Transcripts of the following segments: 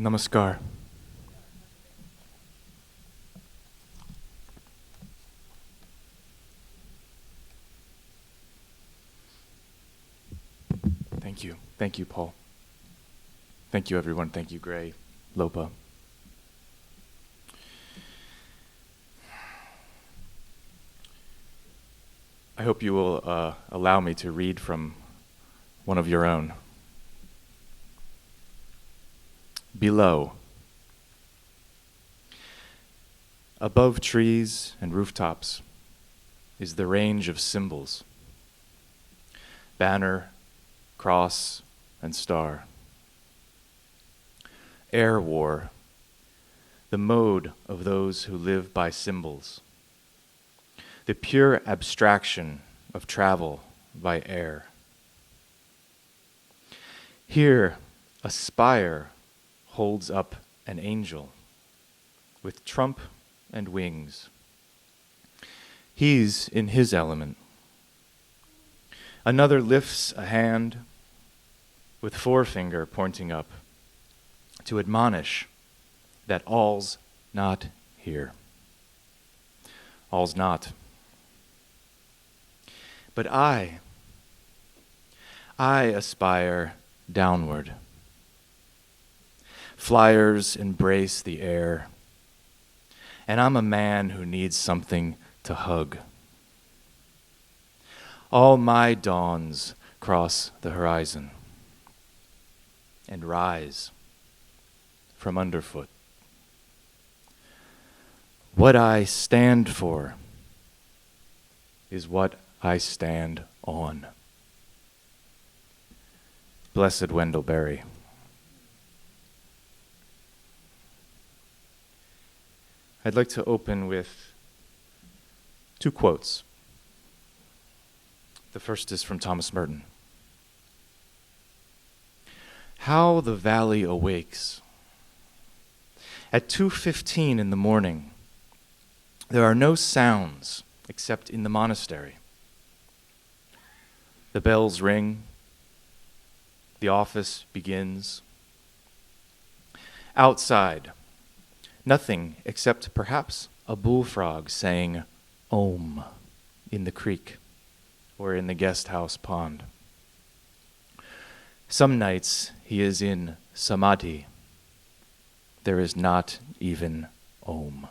Namaskar. Thank you. Thank you, Paul. Thank you, everyone. Thank you, Gray, Lopa. I hope you will allow me to read from one of your own. Below. Above trees and rooftops is the range of symbols. Banner, cross, and star. Air war, the mode of those who live by symbols. The pure abstraction of travel by air. Here, a spire holds up an angel with trump and wings. He's in his element. Another lifts a hand with forefinger pointing up to admonish that all's not here. All's not. But I aspire downward. Flyers embrace the air, and I'm a man who needs something to hug. All my dawns cross the horizon and rise from underfoot. What I stand for is what I stand on. Blessed Wendell Berry. I'd like to open with two quotes. The first is from Thomas Merton. How the valley awakes. At 2:15 in the morning, there are no sounds except in the monastery. The bells ring. The office begins. Outside, nothing except perhaps a bullfrog saying Om in the creek or in the guest house pond. Some nights he is in samadhi. There is not even Om.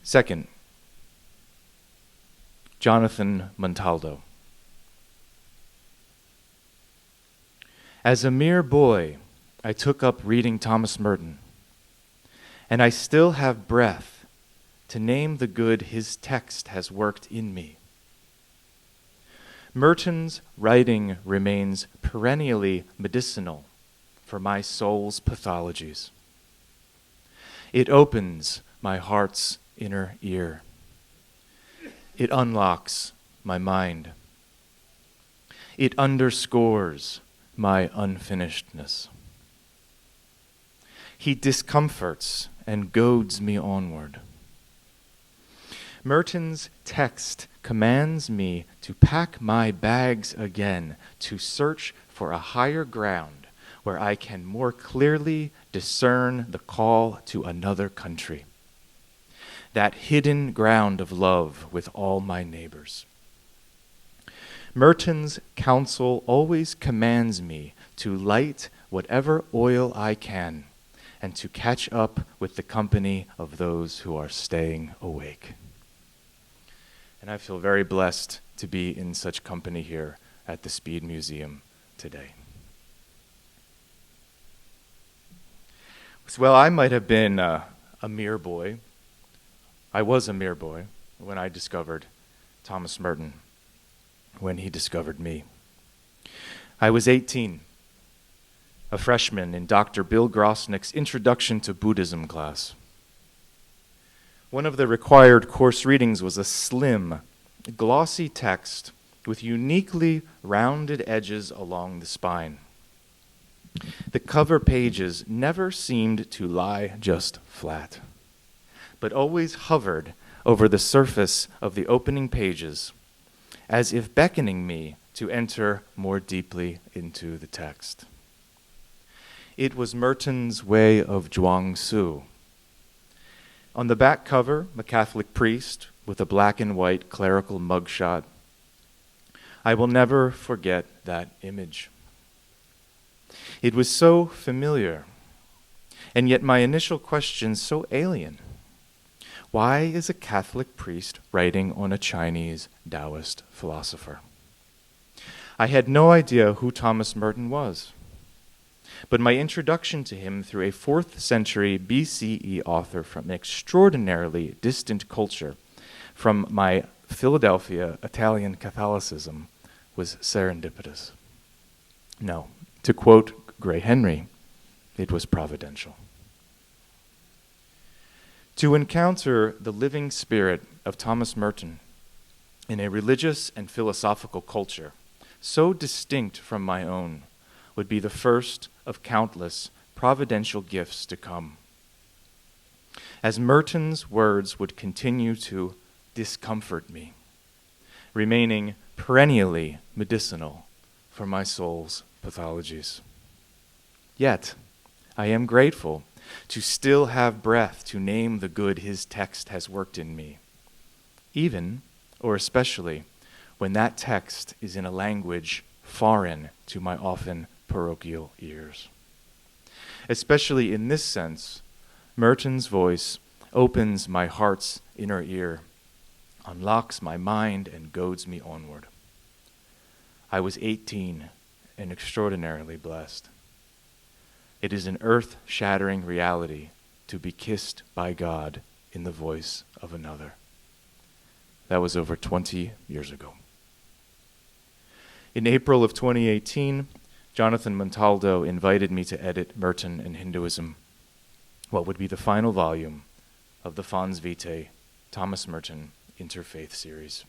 Second, Jonathan Montaldo. As a mere boy, I took up reading Thomas Merton, and I still have breath to name the good his text has worked in me. Merton's writing remains perennially medicinal for my soul's pathologies. It opens my heart's inner ear. It unlocks my mind. It underscores my unfinishedness. He discomforts and goads me onward. Merton's text commands me to pack my bags again, to search for a higher ground where I can more clearly discern the call to another country. That hidden ground of love with all my neighbors. Merton's counsel always commands me to light whatever oil I can and to catch up with the company of those who are staying awake. And I feel very blessed to be in such company here at the Speed Museum today. Well, I might have been a mere boy. I was a mere boy when I discovered Thomas Merton, when he discovered me. I was 18, a freshman in Dr. Bill Grosnick's Introduction to Buddhism class. One of the required course readings was a slim, glossy text with uniquely rounded edges along the spine. The cover pages never seemed to lie just flat, but always hovered over the surface of the opening pages, as if beckoning me to enter more deeply into the text. It was Merton's way of Zhuangzi. On the back cover, a Catholic priest with a black and white clerical mugshot. I will never forget that image. It was so familiar, and yet my initial question so alien. Why is a Catholic priest writing on a Chinese Taoist philosopher? I had no idea who Thomas Merton was, but my introduction to him through a 4th century BCE author from an extraordinarily distant culture from my Philadelphia Italian Catholicism was serendipitous. No, to quote Gray Henry, it was providential. To encounter the living spirit of Thomas Merton in a religious and philosophical culture so distinct from my own would be the first of countless providential gifts to come. As Merton's words would continue to discomfort me, remaining perennially medicinal for my soul's pathologies. Yet, I am grateful to still have breath to name the good his text has worked in me, even, or especially, when that text is in a language foreign to my often parochial ears. Especially in this sense, Merton's voice opens my heart's inner ear, unlocks my mind, and goads me onward. I was 18 and extraordinarily blessed. It is an earth-shattering reality to be kissed by God in the voice of another. That was over 20 years ago. In April of 2018, Jonathan Montaldo invited me to edit Merton and Hinduism, what would be the final volume of the Fons Vitae, Thomas Merton Interfaith series.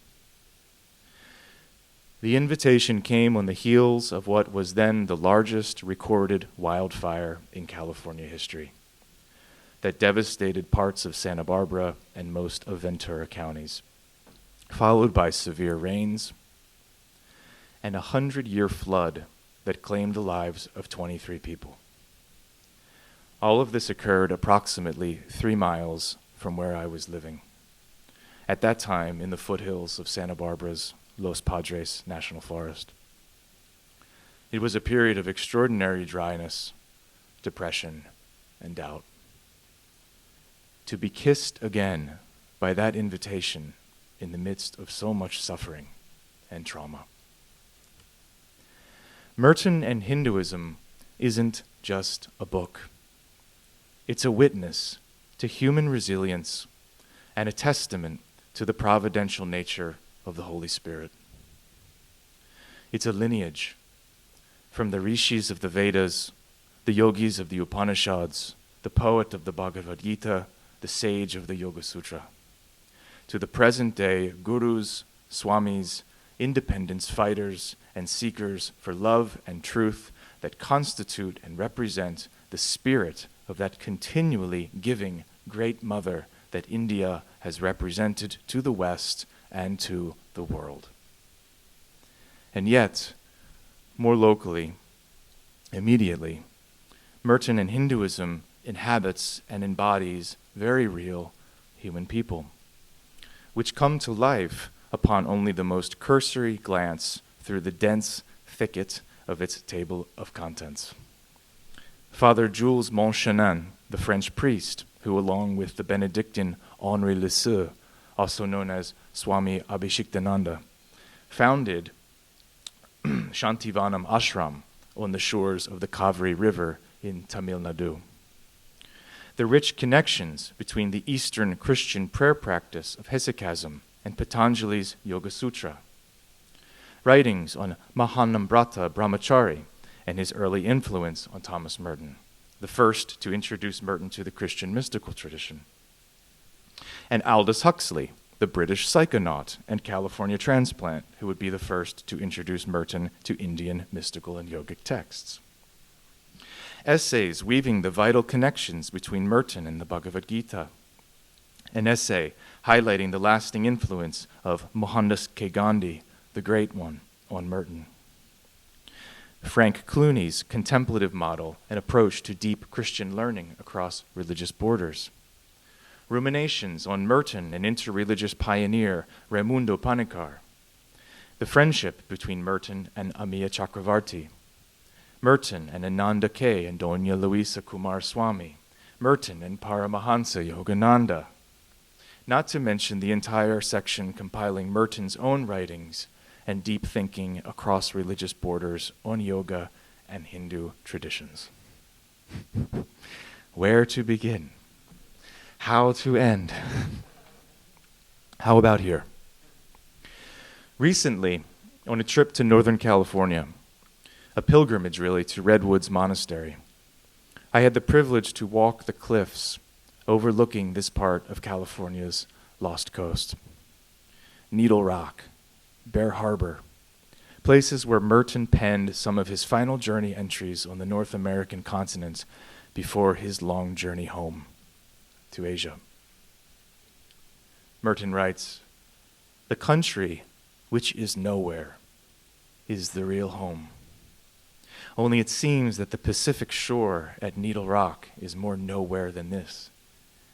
The invitation came on the heels of what was then the largest recorded wildfire in California history that devastated parts of Santa Barbara and most of Ventura counties, followed by severe rains and a 100-year flood that claimed the lives of 23 people. All of this occurred approximately 3 miles from where I was living, at that time in the foothills of Santa Barbara's Los Padres National Forest. It was a period of extraordinary dryness, depression, and doubt. To be kissed again by that invitation in the midst of so much suffering and trauma. Merton and Hinduism isn't just a book. It's a witness to human resilience and a testament to the providential nature of the Holy Spirit. It's a lineage from the rishis of the Vedas, the yogis of the Upanishads, the poet of the Bhagavad Gita, the sage of the Yoga Sutra, to the present-day gurus, swamis, independence fighters, and seekers for love and truth that constitute and represent the spirit of that continually giving great mother that India has represented to the West and to the world. And yet, more locally, immediately, Merton and Hinduism inhabits and embodies very real human people, which come to life upon only the most cursory glance through the dense thicket of its table of contents. Father Jules Monchenin, the French priest, who along with the Benedictine Henri Lisieux, also known as Swami Abhishektananda, founded Shantivanam Ashram on the shores of the Kaveri River in Tamil Nadu. The rich connections between the Eastern Christian prayer practice of hesychasm and Patanjali's Yoga Sutra, writings on Mahanambrata Brahmachari and his early influence on Thomas Merton, the first to introduce Merton to the Christian mystical tradition, and Aldous Huxley, the British psychonaut and California transplant, who would be the first to introduce Merton to Indian mystical and yogic texts. Essays weaving the vital connections between Merton and the Bhagavad Gita. An essay highlighting the lasting influence of Mohandas K. Gandhi, the Great One, on Merton. Frank Clooney's contemplative model and approach to deep Christian learning across religious borders. Ruminations on Merton and interreligious pioneer Raimundo Panikkar. The friendship between Merton and Amiya Chakravarti. Merton and Ananda K. and Doña Luisa Kumaraswamy. Merton and Paramahansa Yogananda. Not to mention the entire section compiling Merton's own writings and deep thinking across religious borders on yoga and Hindu traditions. Where to begin? How to end? How about here? Recently, on a trip to Northern California, a pilgrimage really to Redwoods Monastery, I had the privilege to walk the cliffs overlooking this part of California's Lost Coast. Needle Rock, Bear Harbor, places where Merton penned some of his final journey entries on the North American continent before his long journey home to Asia. Merton writes, "The country which is nowhere is the real home. Only it seems that the Pacific shore at Needle Rock is more nowhere than this,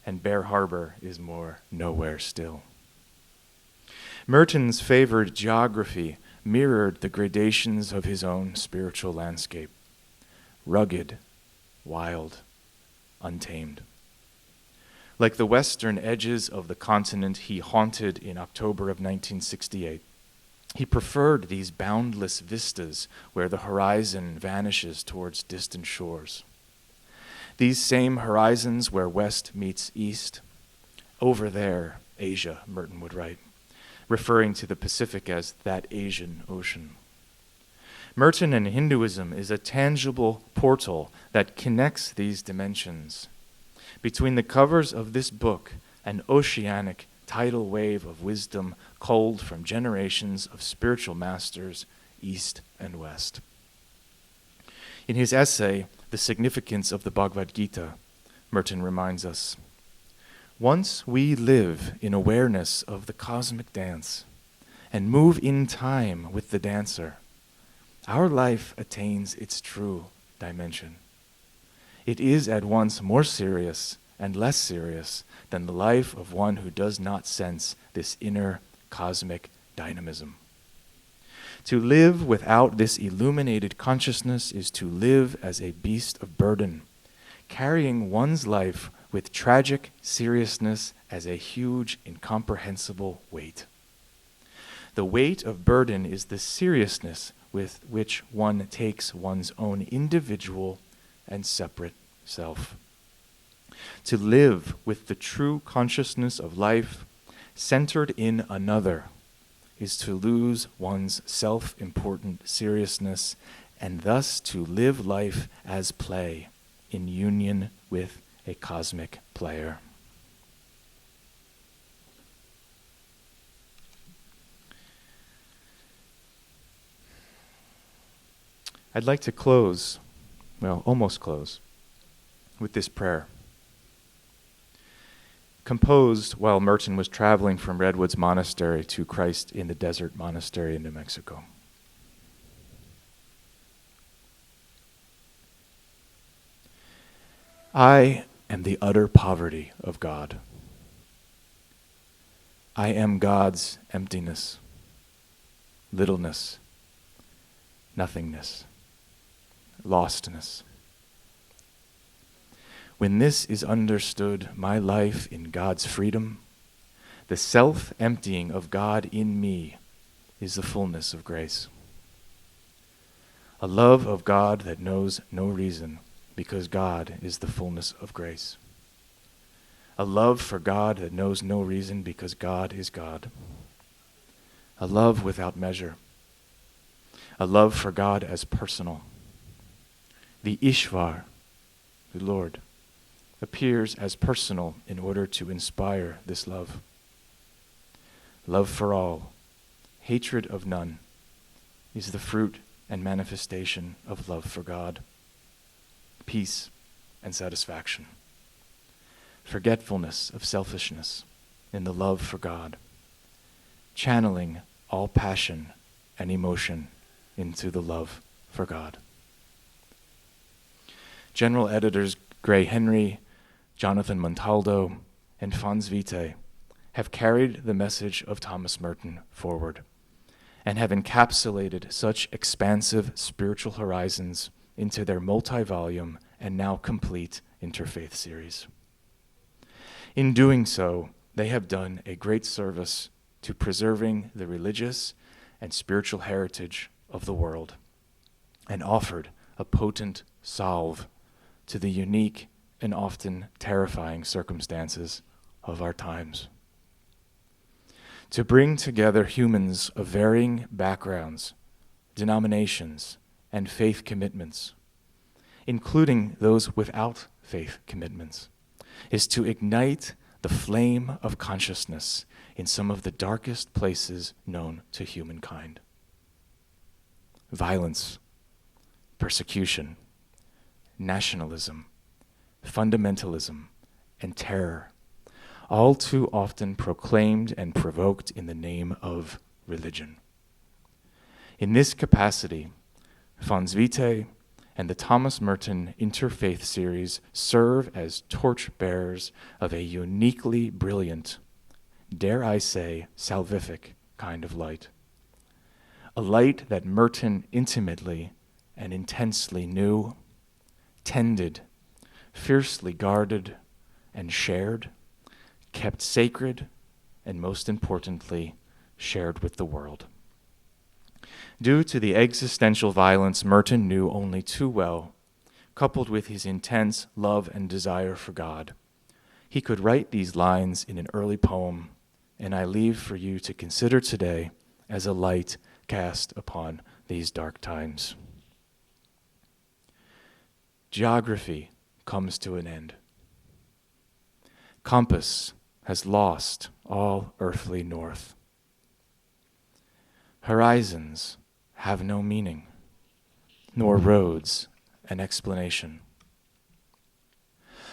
and Bear Harbor is more nowhere still." Merton's favored geography mirrored the gradations of his own spiritual landscape. Rugged, wild, untamed. Like the western edges of the continent he haunted in October of 1968, he preferred these boundless vistas where the horizon vanishes towards distant shores. These same horizons where west meets east. Over there, Asia, Merton would write, referring to the Pacific as that Asian Ocean. Merton and Hinduism is a tangible portal that connects these dimensions. Between the covers of this book, an oceanic tidal wave of wisdom culled from generations of spiritual masters, east and west. In his essay, The Significance of the Bhagavad Gita, Merton reminds us, "Once we live in awareness of the cosmic dance and move in time with the dancer, our life attains its true dimension. It is at once more serious and less serious than the life of one who does not sense this inner cosmic dynamism. To live without this illuminated consciousness is to live as a beast of burden, carrying one's life with tragic seriousness as a huge, incomprehensible weight. The weight of burden is the seriousness with which one takes one's own individual and separate self. To live with the true consciousness of life centered in another is to lose one's self-important seriousness and thus to live life as play in union with a cosmic player." I'd like to close, well, almost close, with this prayer. Composed while Merton was traveling from Redwoods Monastery to Christ in the Desert Monastery in New Mexico. I am the utter poverty of God. I am God's emptiness, littleness, nothingness, lostness. When this is understood, my life in God's freedom, the self-emptying of God in me is the fullness of grace. A love of God that knows no reason, because God is the fullness of grace. A love for God that knows no reason, because God is God. A love without measure. A love for God as personal. The Ishvar, the Lord, appears as personal in order to inspire this love. Love for all, hatred of none, is the fruit and manifestation of love for God. Peace and satisfaction. Forgetfulness of selfishness in the love for God. Channeling all passion and emotion into the love for God. General editors Gray Henry, Jonathan Montaldo, and Fons Vitae have carried the message of Thomas Merton forward and have encapsulated such expansive spiritual horizons into their multi-volume and now complete Interfaith series. In doing so, they have done a great service to preserving the religious and spiritual heritage of the world and offered a potent salve to the unique and often terrifying circumstances of our times. To bring together humans of varying backgrounds, denominations, and faith commitments, including those without faith commitments, is to ignite the flame of consciousness in some of the darkest places known to humankind. Violence, persecution, nationalism, fundamentalism, and terror, all too often proclaimed and provoked in the name of religion. In this capacity, Fons Vitae and the Thomas Merton Interfaith series serve as torchbearers of a uniquely brilliant, dare I say, salvific kind of light. A light that Merton intimately and intensely knew, tended, fiercely guarded, and shared, kept sacred, and most importantly, shared with the world. Due to the existential violence Merton knew only too well, coupled with his intense love and desire for God, he could write these lines in an early poem, and I leave for you to consider today as a light cast upon these dark times. Geography comes to an end. Compass has lost all earthly north. Horizons have no meaning, nor roads an explanation.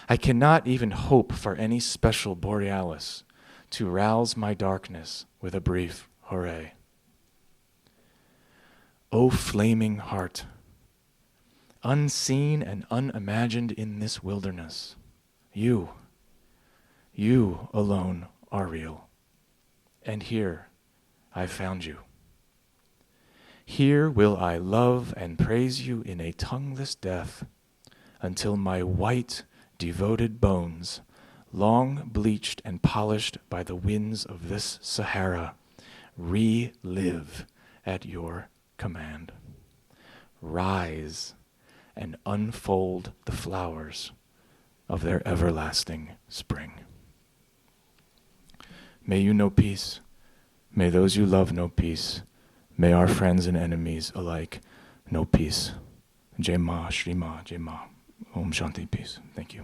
I cannot even hope for any special borealis to rouse my darkness with a brief hooray. O flaming heart, unseen and unimagined in this wilderness, you alone are real, and here I found you. Here will I love and praise you in a tongueless death, until my white, devoted bones, long bleached and polished by the winds of this Sahara, relive at your command. Rise and unfold the flowers of their everlasting spring. May you know peace. May those you love know peace. May our friends and enemies alike know peace. Jai Ma, Shri Ma, Jai Ma. Om Shanti, peace. Thank you.